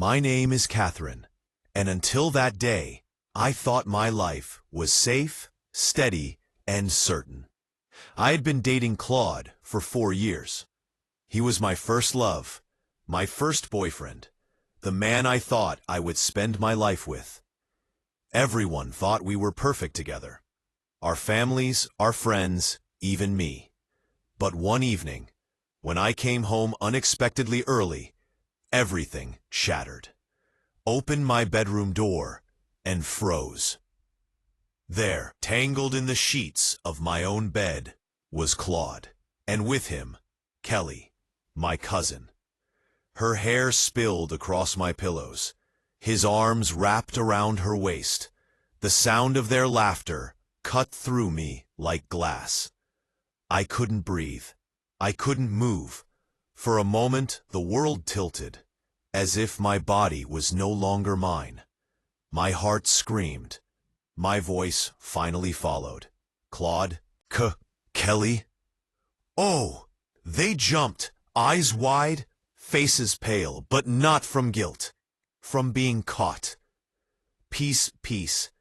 My name is Catherine, and until that day, I thought my life was safe, steady, and certain. I had been dating Claude for 4 years. He was my first love, my first boyfriend, the man I thought I would spend my life with. Everyone thought we were perfect together. Our families, our friends, even me. But one evening, when I came home unexpectedly early, everything shattered. Opened my bedroom door and froze. There, tangled in the sheets of my own bed, was Claude, and with him, Kelly, my cousin. Her hair spilled across my pillows, his arms wrapped around her waist. The sound of their laughter cut through me like glass. I couldn't breathe. I couldn't move. For a moment, the world tilted, as if my body was no longer mine. My heart screamed. My voice finally followed. Claude? Kelly? Oh! They jumped, eyes wide, faces pale, but not from guilt. From being caught. Peace.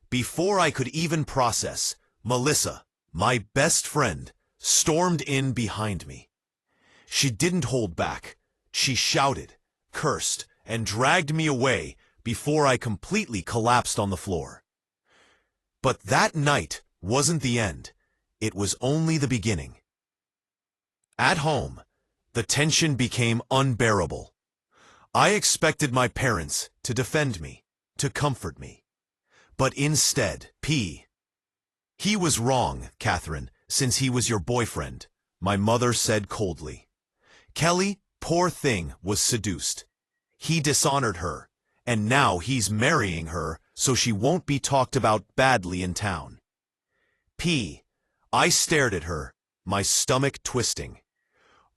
Before I could even process, Melissa, my best friend, stormed in behind me. She didn't hold back. She shouted, cursed, and dragged me away before I completely collapsed on the floor. But that night wasn't the end. It was only the beginning. At home, the tension became unbearable. I expected my parents to defend me, to comfort me. But instead, He was wrong, Catherine, since he was your boyfriend, my mother said coldly. Kelly, poor thing, was seduced. He dishonored her, and now he's marrying her so she won't be talked about badly in town. I stared at her, my stomach twisting.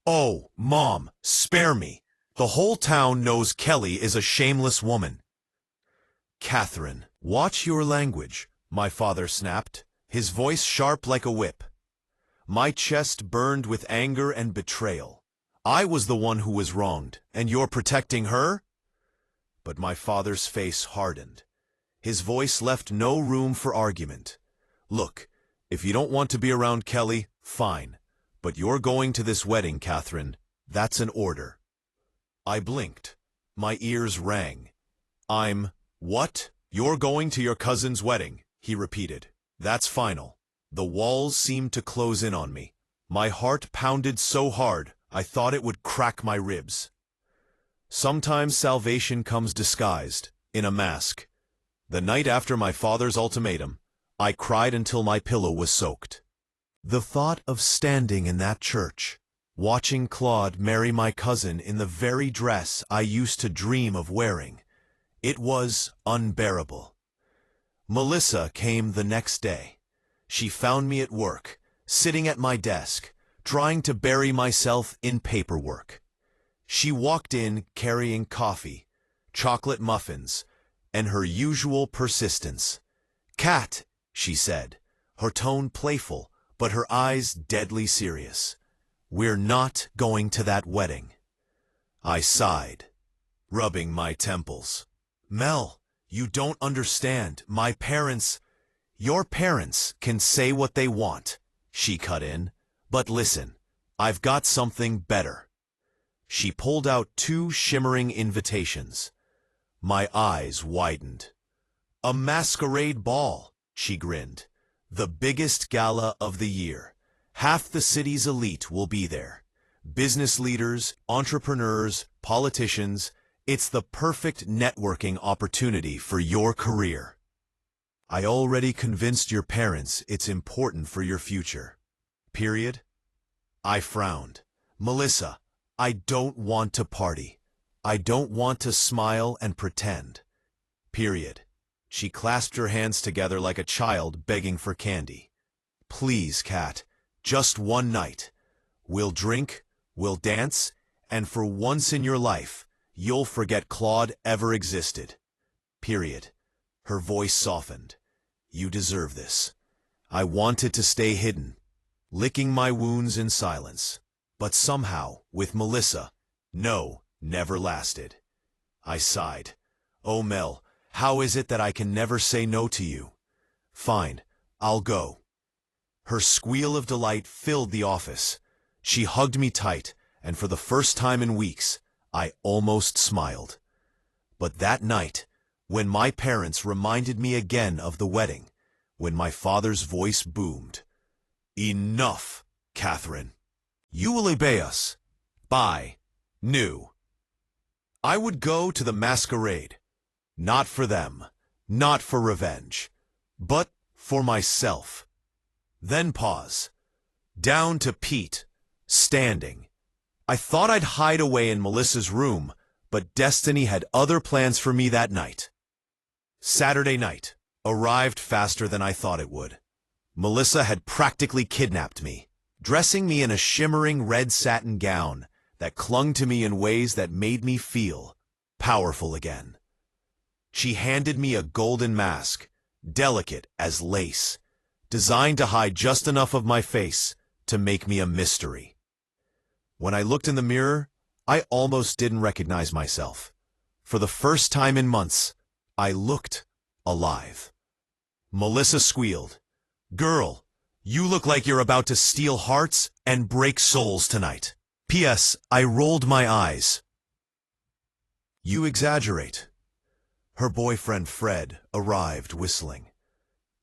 Oh, Mom, spare me. The whole town knows Kelly is a shameless woman. Catherine, watch your language, my father snapped, his voice sharp like a whip. My chest burned with anger and betrayal. I was the one who was wronged, and you're protecting her? But my father's face hardened. His voice left no room for argument. Look, if you don't want to be around Kelly, fine. But you're going to this wedding, Catherine. That's an order. I blinked. My ears rang. What? You're going to your cousin's wedding, he repeated. That's final. The walls seemed to close in on me. My heart pounded so hard, I thought it would crack my ribs. Sometimes salvation comes disguised, in a mask. The night after my father's ultimatum, I cried until my pillow was soaked. The thought of standing in that church, watching Claude marry my cousin in the very dress I used to dream of wearing, it was unbearable. Melissa came the next day. She found me at work, sitting at my desk, trying to bury myself in paperwork. She walked in carrying coffee, chocolate muffins, and her usual persistence. Cat, she said, her tone playful, but her eyes deadly serious. We're not going to that wedding. I sighed, rubbing my temples. Mel, you don't understand. Your parents can say what they want, she cut in. But listen, I've got something better. She pulled out 2 shimmering invitations. My eyes widened. A masquerade ball, she grinned. The biggest gala of the year. Half the city's elite will be there. Business leaders, entrepreneurs, politicians. It's the perfect networking opportunity for your career. I already convinced your parents it's important for your future. Period. I frowned. Melissa, I don't want to party. I don't want to smile and pretend. Period. She clasped her hands together like a child begging for candy. Please, Kat, just one night. We'll drink, we'll dance, and for once in your life, you'll forget Claude ever existed. Period. Her voice softened. You deserve this. I wanted to stay hidden, licking my wounds in silence. But somehow, with Melissa, no never lasted. I sighed. Oh, Mel, how is it that I can never say no to you? Fine, I'll go. Her squeal of delight filled the office. She hugged me tight, and for the first time in weeks, I almost smiled. But that night, when my parents reminded me again of the wedding, when my father's voice boomed, "Enough, Catherine. You will obey us. Bye. New." I would go to the masquerade, not for them, not for revenge, but for myself. Then pause. Down to Pete, standing. I thought I'd hide away in Melissa's room, but destiny had other plans for me that night. Saturday night arrived faster than I thought it would. Melissa had practically kidnapped me, dressing me in a shimmering red satin gown that clung to me in ways that made me feel powerful again. She handed me a golden mask, delicate as lace, designed to hide just enough of my face to make me a mystery. When I looked in the mirror, I almost didn't recognize myself. For the first time in months, I looked alive. Melissa squealed, "Girl, you look like you're about to steal hearts and break souls tonight." P.S. I rolled my eyes. "You exaggerate." Her boyfriend Fred arrived whistling.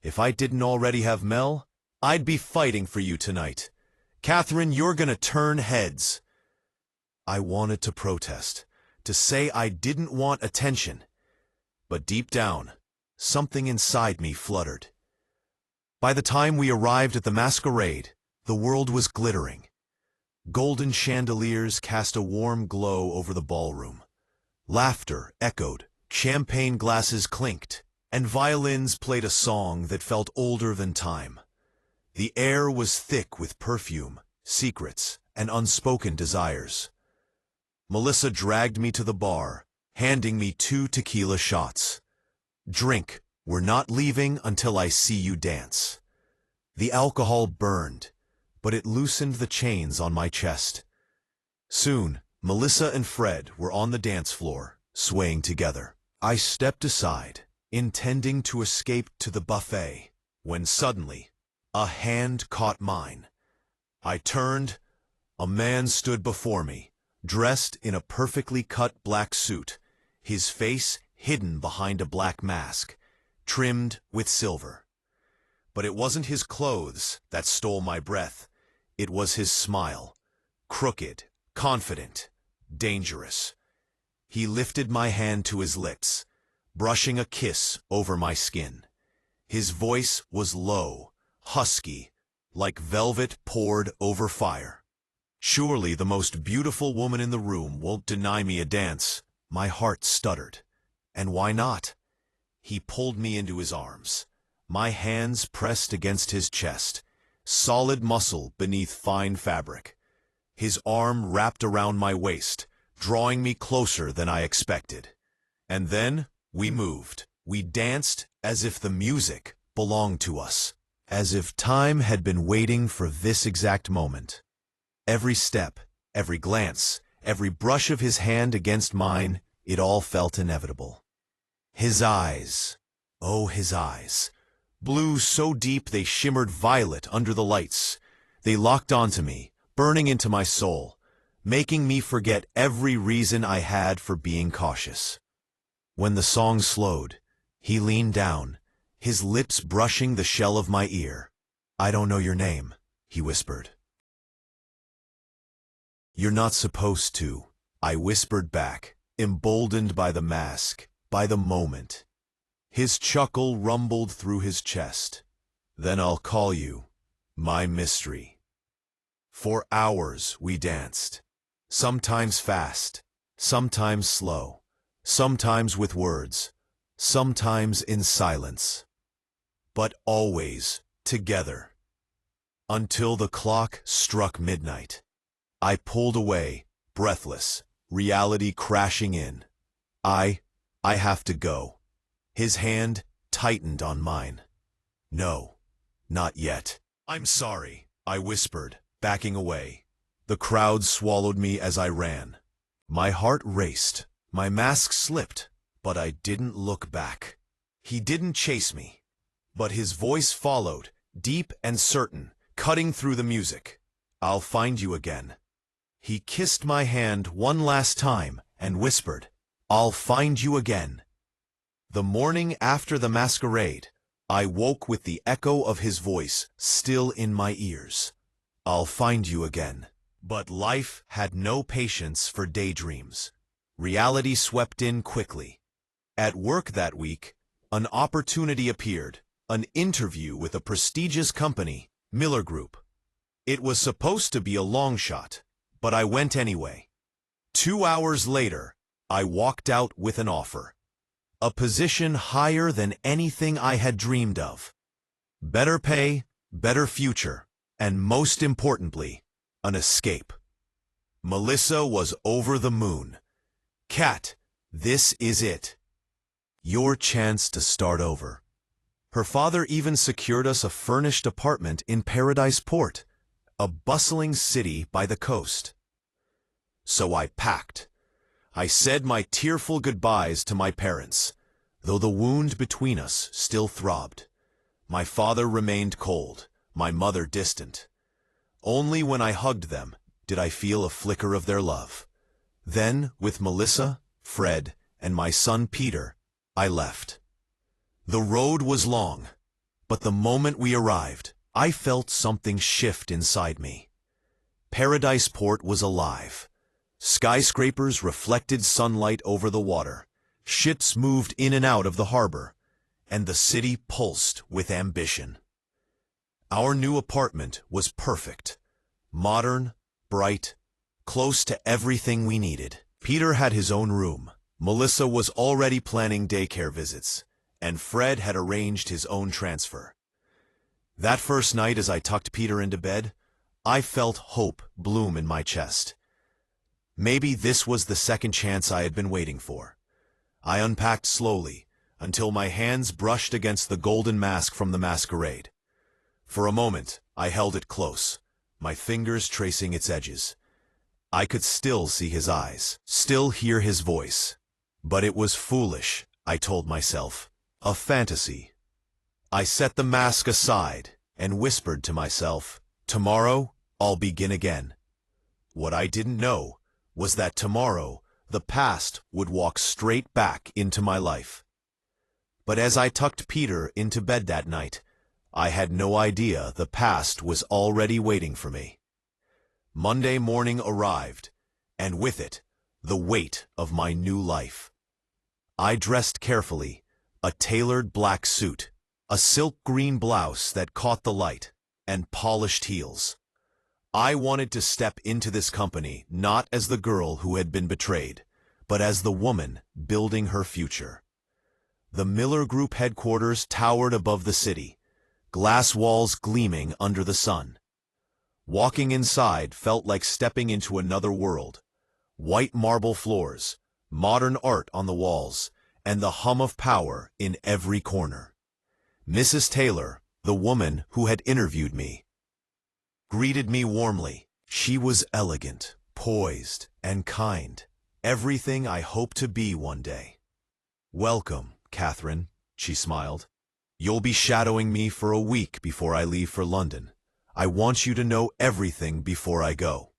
"If I didn't already have Mel, I'd be fighting for you tonight. Catherine, you're gonna turn heads." I wanted to protest, to say I didn't want attention. But deep down, something inside me fluttered. By the time we arrived at the masquerade, the world was glittering. Golden chandeliers cast a warm glow over the ballroom. Laughter echoed, champagne glasses clinked, and violins played a song that felt older than time. The air was thick with perfume, secrets, and unspoken desires. Melissa dragged me to the bar, handing me 2 tequila shots. "Drink, we're not leaving until I see you dance." The alcohol burned, but it loosened the chains on my chest. Soon, Melissa and Fred were on the dance floor, swaying together. I stepped aside, intending to escape to the buffet, when suddenly, a hand caught mine. I turned. A man stood before me, dressed in a perfectly cut black suit, his face hidden behind a black mask, trimmed with silver. But it wasn't his clothes that stole my breath. It was his smile, crooked, confident, dangerous. He lifted my hand to his lips, brushing a kiss over my skin. His voice was low, husky, like velvet poured over fire. "Surely the most beautiful woman in the room won't deny me a dance." My heart stuttered. And why not? He pulled me into his arms, my hands pressed against his chest, solid muscle beneath fine fabric. His arm wrapped around my waist, drawing me closer than I expected. And then we moved. We danced as if the music belonged to us, as if time had been waiting for this exact moment. Every step, every glance, every brush of his hand against mine, it all felt inevitable. His eyes, oh his eyes, blue so deep they shimmered violet under the lights. They locked onto me, burning into my soul, making me forget every reason I had for being cautious. When the song slowed, he leaned down, his lips brushing the shell of my ear. "I don't know your name," he whispered. "You're not supposed to," I whispered back, emboldened by the mask, by the moment. His chuckle rumbled through his chest. "Then I'll call you my mystery." For hours we danced, sometimes fast, sometimes slow, sometimes with words, sometimes in silence, but always together. Until the clock struck midnight. I pulled away, breathless, reality crashing in. I have to go." His hand tightened on mine. "No, not yet." "I'm sorry," I whispered, backing away. The crowd swallowed me as I ran. My heart raced, My mask slipped, but I didn't look back. He didn't chase me, but his voice followed, deep and certain, cutting through the music. I'll find you again. He kissed my hand one last time and whispered, I'll find you again. The morning after the masquerade, I woke with the echo of his voice still in my ears. I'll find you again. But life had no patience for daydreams. Reality swept in quickly. At work that week, an opportunity appeared, an interview with a prestigious company, Miller Group. It was supposed to be a long shot, but I went anyway. 2 hours later, I walked out with an offer. A position higher than anything I had dreamed of. Better pay, better future, and most importantly, an escape. Melissa was over the moon. Kat, this is it. Your chance to start over. Her father even secured us a furnished apartment in Paradise Port, a bustling city by the coast. So I packed. I said my tearful goodbyes to my parents, though the wound between us still throbbed. My father remained cold, my mother distant. Only when I hugged them did I feel a flicker of their love. Then, with Melissa, Fred, and my son Peter, I left. The road was long, but the moment we arrived, I felt something shift inside me. Paradise Port was alive. Skyscrapers reflected sunlight over the water. Ships moved in and out of the harbor, and the city pulsed with ambition. Our new apartment was perfect. Modern, bright, close to everything we needed. Peter had his own room. Melissa was already planning daycare visits, and Fred had arranged his own transfer. That first night as I tucked Peter into bed, I felt hope bloom in my chest. Maybe this was the second chance I had been waiting for. I unpacked slowly, until my hands brushed against the golden mask from the masquerade. For a moment, I held it close, my fingers tracing its edges. I could still see his eyes, still hear his voice. But it was foolish, I told myself. A fantasy. I set the mask aside and whispered to myself, tomorrow, I'll begin again. What I didn't know was that tomorrow, the past would walk straight back into my life. But as I tucked Peter into bed that night, I had no idea the past was already waiting for me. Monday morning arrived, and with it, the weight of my new life. I dressed carefully, a tailored black suit, a silk green blouse that caught the light, and polished heels. I wanted to step into this company not as the girl who had been betrayed, but as the woman building her future. The Miller Group headquarters towered above the city, glass walls gleaming under the sun. Walking inside felt like stepping into another world. White marble floors, modern art on the walls, and the hum of power in every corner. Mrs. Taylor, the woman who had interviewed me, greeted me warmly. She was elegant, poised, and kind. Everything I hoped to be one day. Welcome, Catherine, she smiled. You'll be shadowing me for a week before I leave for London. I want you to know everything before I go.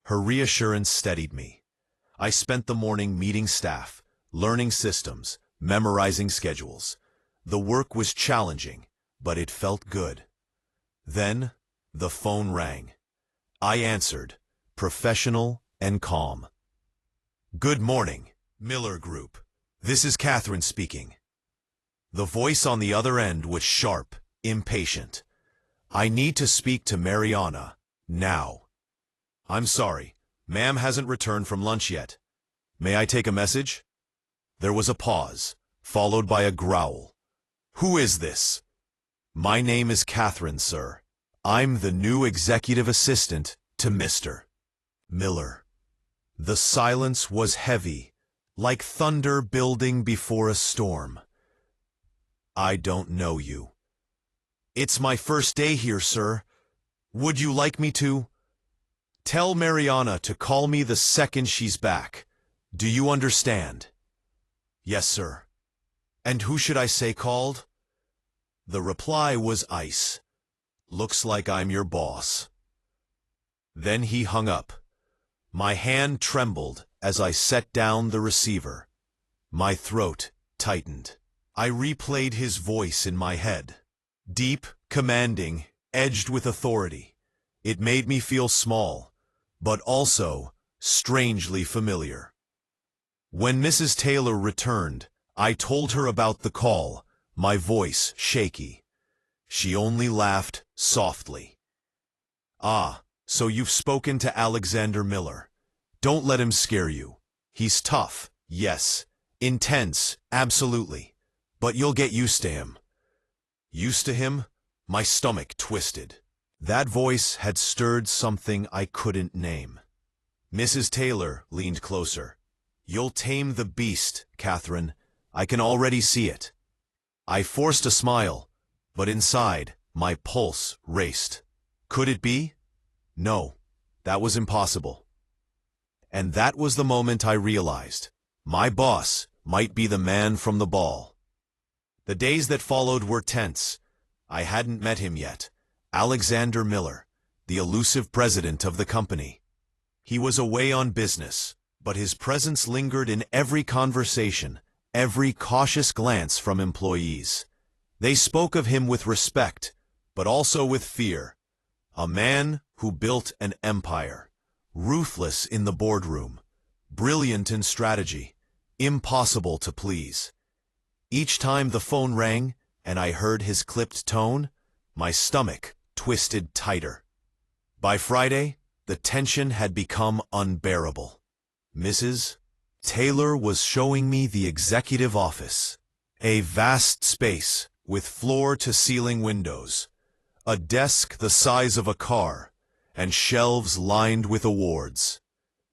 Her reassurance steadied me. I spent the morning meeting staff, learning systems, memorizing schedules. The work was challenging, but it felt good. Then, the phone rang. I answered, professional and calm. Good morning, Miller Group. This is Catherine speaking. The voice on the other end was sharp, impatient. I need to speak to Mariana, now. I'm sorry, ma'am hasn't returned from lunch yet. May I take a message? There was a pause, followed by a growl. Who is this? My name is Catherine, sir. I'm the new executive assistant to Mr. Miller. The silence was heavy, like thunder building before a storm. I don't know you. It's my first day here, sir. Would you like me to? Tell Mariana to call me the second she's back. Do you understand? Yes, sir. And who should I say called? The reply was ice. Looks like I'm your boss. Then he hung up. My hand trembled as I set down the receiver. My throat tightened. I replayed his voice in my head. Deep, commanding, edged with authority. It made me feel small, but also strangely familiar. When Mrs. Taylor returned, I told her about the call, my voice shaky. She only laughed softly. Ah, so you've spoken to Alexander Miller. Don't let him scare you. He's tough, yes. Intense, absolutely. But you'll get used to him. Used to him? My stomach twisted. That voice had stirred something I couldn't name. Mrs. Taylor leaned closer. You'll tame the beast, Catherine. I can already see it. I forced a smile, but inside, my pulse raced. Could it be? No, that was impossible. And that was the moment I realized. My boss might be the man from the ball. The days that followed were tense. I hadn't met him yet. Alexander Miller, the elusive president of the company. He was away on business, but his presence lingered in every conversation, every cautious glance from employees. They spoke of him with respect, but also with fear. A man who built an empire, ruthless in the boardroom, brilliant in strategy, impossible to please. Each time the phone rang and I heard his clipped tone, my stomach twisted tighter. By Friday, the tension had become unbearable. Mrs. Taylor was showing me the executive office, a vast space with floor-to-ceiling windows, a desk the size of a car, and shelves lined with awards.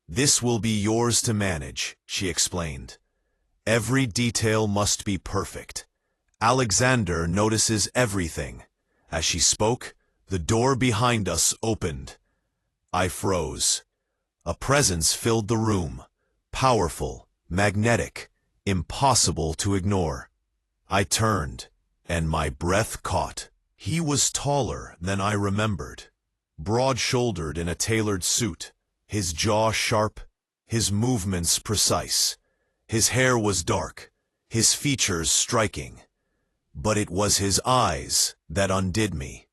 This will be yours to manage, she explained. Every detail must be perfect. Alexander notices everything. As she spoke, the door behind us opened. I froze. A presence filled the room, powerful, magnetic, impossible to ignore. I turned, and my breath caught. He was taller than I remembered, broad-shouldered in a tailored suit, his jaw sharp, his movements precise. His hair was dark, his features striking, but it was his eyes that undid me.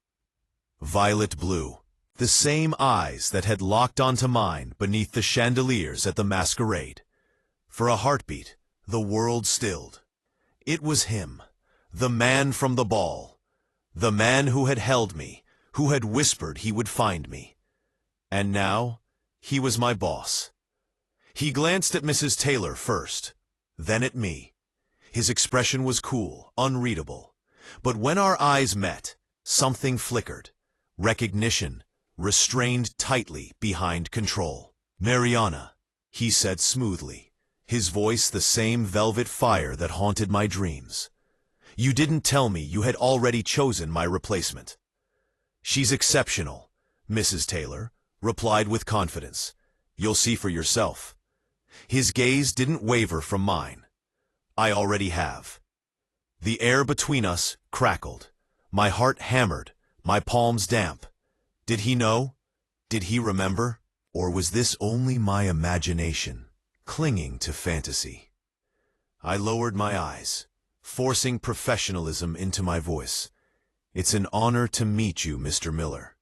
Violet blue, the same eyes that had locked onto mine beneath the chandeliers at the Masquerade. For a heartbeat, the world stilled. It was him, the man from the ball, the man who had held me, who had whispered he would find me. And now, he was my boss. He glanced at Mrs. Taylor first, then at me. His expression was cool, unreadable. But when our eyes met, something flickered. Recognition, restrained tightly behind control. Mariana, he said smoothly, his voice the same velvet fire that haunted my dreams. You didn't tell me you had already chosen my replacement. She's exceptional, Mrs. Taylor replied with confidence. You'll see for yourself. His gaze didn't waver from mine. I already have. The air between us crackled. My heart hammered, my palms damp. Did he know? Did he remember? Or was this only my imagination, clinging to fantasy? I lowered my eyes, forcing professionalism into my voice. It's an honor to meet you, Mr. Miller.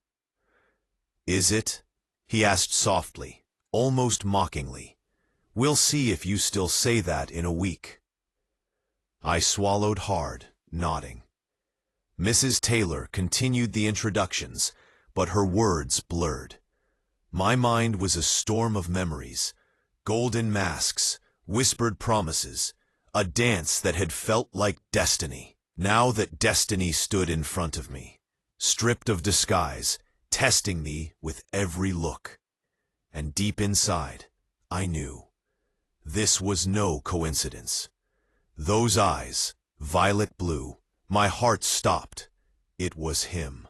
Is it? He asked softly, almost mockingly. We'll see if you still say that in a week. I swallowed hard, nodding. Mrs. Taylor continued the introductions, but her words blurred. My mind was a storm of memories, golden masks, whispered promises, a dance that had felt like destiny. Now that destiny stood in front of me, stripped of disguise, testing me with every look. And deep inside, I knew. This was no coincidence. Those eyes, violet blue, my heart stopped. It was him.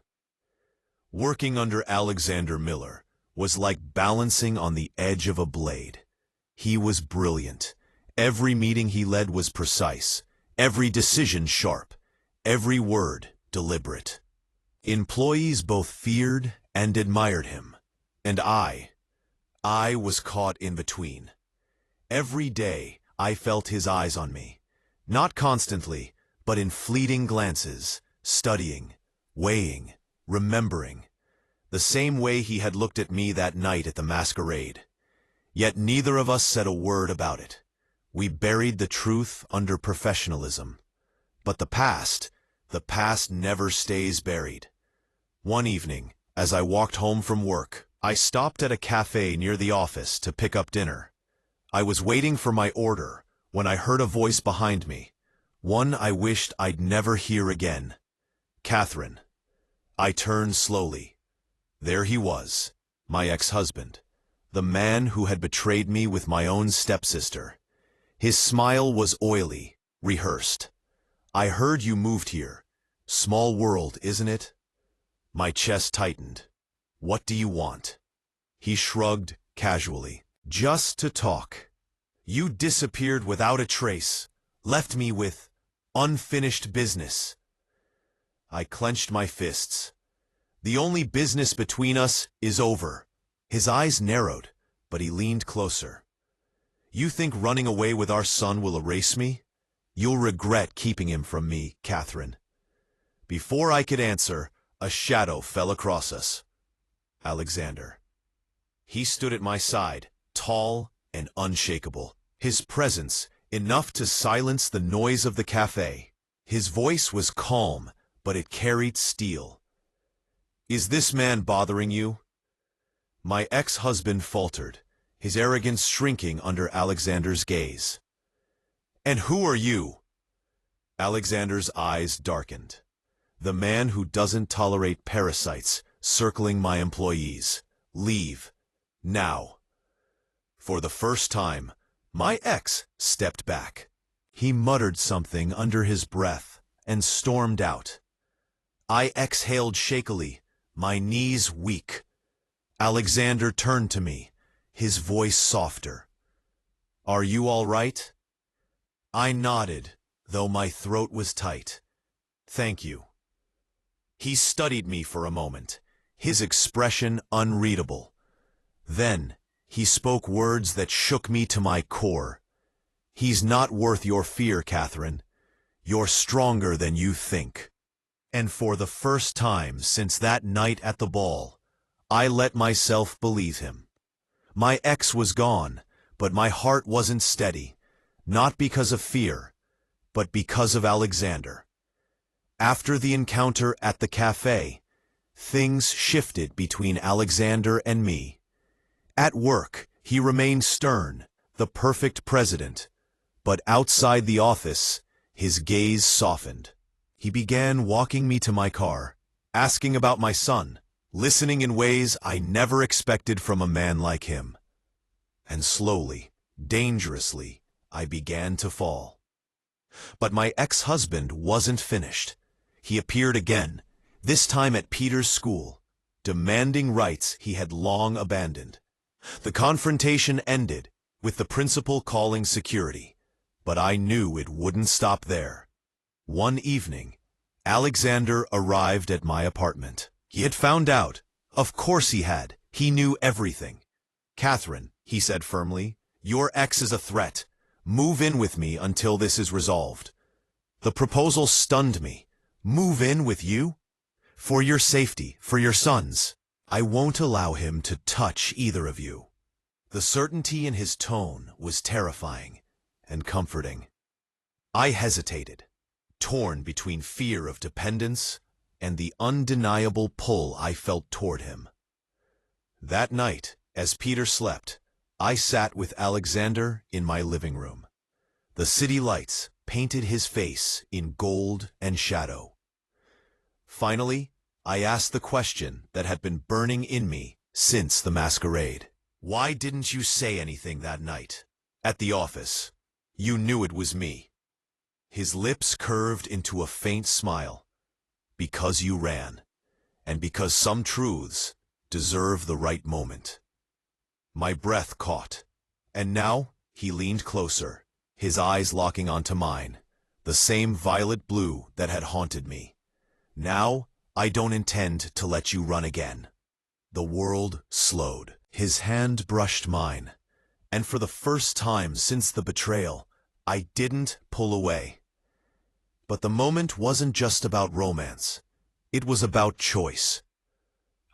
Working under Alexander Miller was like balancing on the edge of a blade. He was brilliant. Every meeting he led was precise, every decision sharp, every word deliberate. Employees both feared and admired him, and I was caught in between. Every day I felt his eyes on me, not constantly, but in fleeting glances, studying, weighing, remembering, the same way he had looked at me that night at the masquerade. Yet neither of us said a word about it. We buried the truth under professionalism. But the past never stays buried. One evening, as I walked home from work, I stopped at a cafe near the office to pick up dinner. I was waiting for my order when I heard a voice behind me, one I wished I'd never hear again. "Catherine." I turned slowly. There he was, my ex-husband, the man who had betrayed me with my own stepsister. His smile was oily, rehearsed. "I heard you moved here. Small world, isn't it?" My chest tightened. "What do you want?" He shrugged casually. "Just to talk. You disappeared without a trace, left me with unfinished business." I clenched my fists. "The only business between us is over." His eyes narrowed, but he leaned closer. "You think running away with our son will erase me? You'll regret keeping him from me, Catherine." Before I could answer, a shadow fell across us. Alexander. He stood at my side, tall and unshakable. His presence enough to silence the noise of the cafe. His voice was calm, but it carried steel. "Is this man bothering you?" My ex-husband faltered, his arrogance shrinking under Alexander's gaze. "And who are you?" Alexander's eyes darkened. "The man who doesn't tolerate parasites circling my employees. Leave. Now." For the first time, my ex stepped back. He muttered something under his breath and stormed out. I exhaled shakily, my knees weak. Alexander turned to me, his voice softer. "Are you all right?" I nodded, though my throat was tight. "Thank you." He studied me for a moment, his expression unreadable. Then he spoke words that shook me to my core. "He's not worth your fear, Catherine. You're stronger than you think." And for the first time since that night at the ball, I let myself believe him. My ex was gone, but my heart wasn't steady, not because of fear, but because of Alexander. After the encounter at the cafe, things shifted between Alexander and me. At work, he remained stern, the perfect president, but outside the office, his gaze softened. He began walking me to my car, asking about my son, listening in ways I never expected from a man like him. And slowly, dangerously, I began to fall. But my ex-husband wasn't finished. He appeared again, this time at Peter's school, demanding rights he had long abandoned. The confrontation ended with the principal calling security, but I knew it wouldn't stop there. One evening, Alexander arrived at my apartment. He had found out. Of course he had. He knew everything. "Catherine," he said firmly, "your ex is a threat. Move in with me until this is resolved." The proposal stunned me. Move in with you? For your safety, for your son's. I won't allow him to touch either of you. The certainty in his tone was terrifying and comforting. I hesitated, torn between fear of dependence and the undeniable pull I felt toward him. That night, as Peter slept, I sat with Alexander in my living room. The city lights painted his face in gold and shadow. Finally, I asked the question that had been burning in me since the masquerade. "Why didn't you say anything that night? At the office. You knew it was me." His lips curved into a faint smile. "Because you ran, and because some truths deserve the right moment." My breath caught. And now, he leaned closer, his eyes locking onto mine, the same violet blue that had haunted me. Now, I don't intend to let you run again. The world slowed. His hand brushed mine, and for the first time since the betrayal, I didn't pull away. But the moment wasn't just about romance. It was about choice.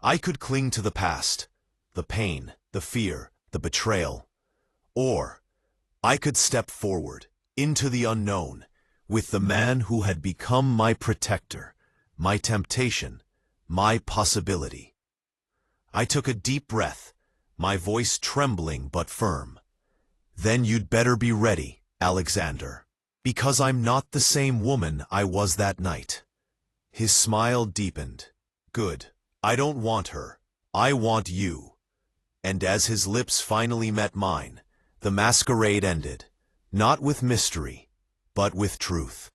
I could cling to the past, the pain, the fear, the betrayal. Or I could step forward, into the unknown, with the man who had become my protector, my temptation, my possibility. I took a deep breath, my voice trembling but firm. Then you'd better be ready, Alexander, because I'm not the same woman I was that night. His smile deepened. Good. I don't want her. I want you. And as his lips finally met mine, the masquerade ended, not with mystery, but with truth.